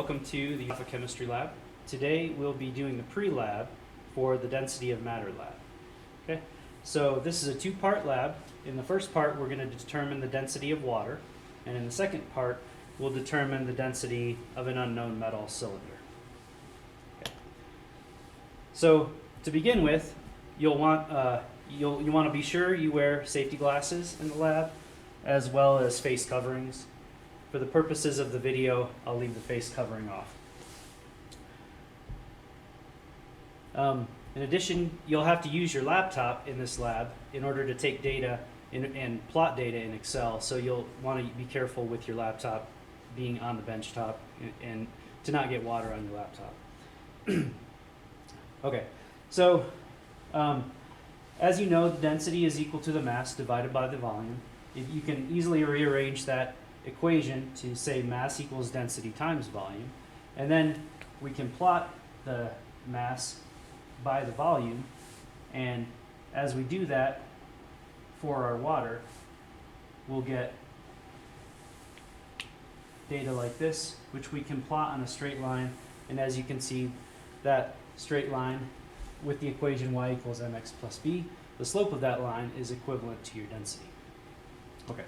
welcome to the Alpha Chemistry Lab. Today we'll be doing the pre-lab for the Density of Matter lab. Okay, so this is a two-part lab. In the first part we're going to determine the density of water, and in the second part we'll determine the density of an unknown metal cylinder. Okay. So to begin with, you'll want to be sure you wear safety glasses in the lab, as well as face coverings. For the purposes of the video, I'll leave the face covering off. In addition, you'll have to use your laptop in this lab in order to take data and plot data in Excel, so you'll want to be careful with your laptop being on the bench top and to not get water on your laptop. Okay, so as you know, the density is equal to the mass divided by the volume. You can easily rearrange that equation to say mass equals density times volume, and then we can plot the mass by the volume, and as we do that for our water, we'll get data like this, which we can plot on a straight line, and as you can see, that straight line with the equation y equals mx plus b, the slope of that line is equivalent to your density. Okay.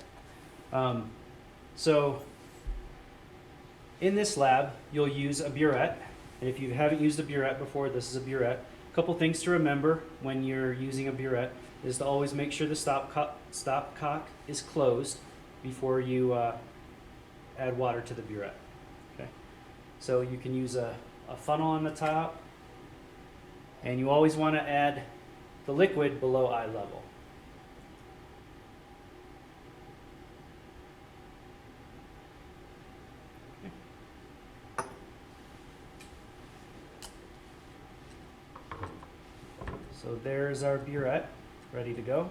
So in this lab, you'll use a burette. And if you haven't used a burette before, this is a burette. A couple things to remember when you're using a burette is to always make sure the stopcock is closed before you add water to the burette. Okay. So you can use a funnel on the top, and you always want to add the liquid below eye level. So there's our burette, ready to go.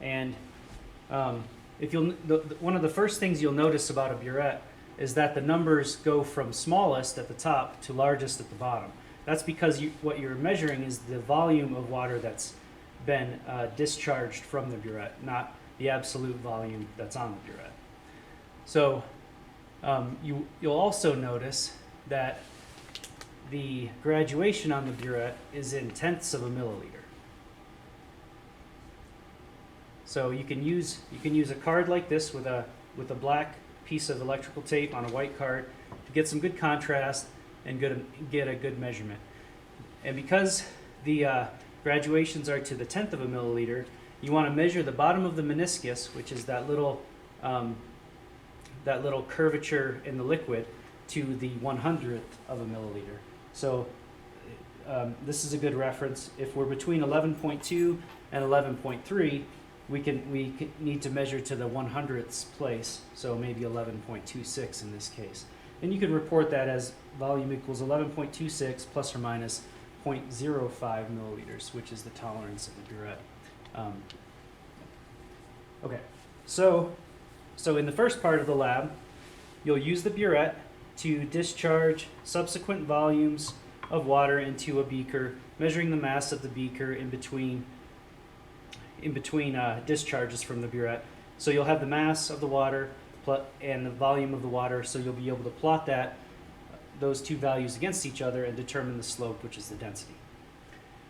And one of the first things you'll notice about a burette is that the numbers go from smallest at the top to largest at the bottom. That's because what you're measuring is the volume of water that's been discharged from the burette, not the absolute volume that's on the burette. So you'll also notice that the graduation on the burette is in tenths of a milliliter. So you can use a card like this with a black piece of electrical tape on a white card to get some good contrast and get a good measurement. And because the graduations are to the tenth of a milliliter, you want to measure the bottom of the meniscus, which is that little curvature in the liquid, to the 100th of a milliliter. So this is a good reference. If we're between 11.2 and 11.3, we need to measure to the 100th place, so maybe 11.26 in this case. And you can report that as volume equals 11.26 plus or minus 0.05 milliliters, which is the tolerance of the burette. Okay, so in the first part of the lab, you'll use the burette to discharge subsequent volumes of water into a beaker, measuring the mass of the beaker in between discharges from the burette. So you'll have the mass of the water and the volume of the water, so you'll be able to plot those two values against each other and determine the slope, which is the density.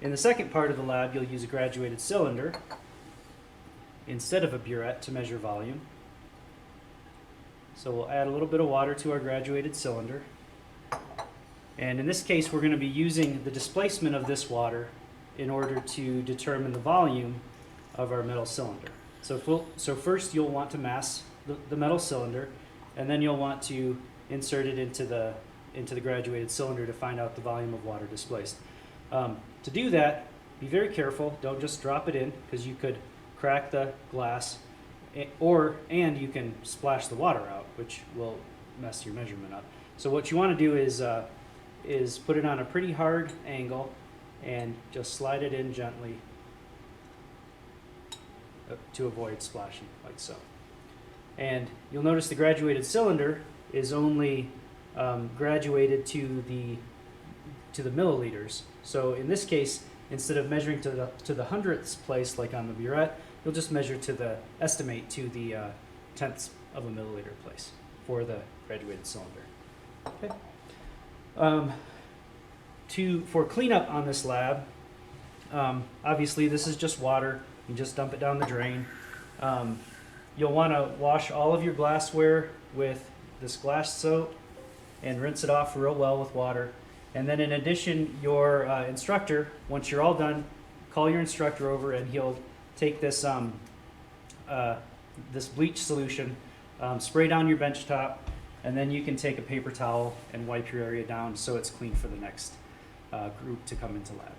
In the second part of the lab, you'll use a graduated cylinder instead of a burette to measure volume. So we'll add a little bit of water to our graduated cylinder. And in this case, we're going to be using the displacement of this water in order to determine the volume of our metal cylinder. So first you'll want to mass the metal cylinder, and then you'll want to insert it into the graduated cylinder to find out the volume of water displaced. To do that, be very careful. Don't just drop it in, because you could crack the glass, and you can splash the water out, which will mess your measurement up. So what you want to do is put it on a pretty hard angle and just slide it in gently to avoid splashing, like so. And you'll notice the graduated cylinder is only graduated to the milliliters. So in this case, instead of measuring to the hundredths place like on the burette, you'll just measure estimate to the tenths of a milliliter place for the graduated cylinder. Okay. For cleanup on this lab, obviously this is just water. You just dump it down the drain. You'll want to wash all of your glassware with this glass soap and rinse it off real well with water. And then in addition, your instructor, once you're all done, call your instructor over and he'll take this this bleach solution, spray down your bench top, and then you can take a paper towel and wipe your area down so it's clean for the next group to come into lab.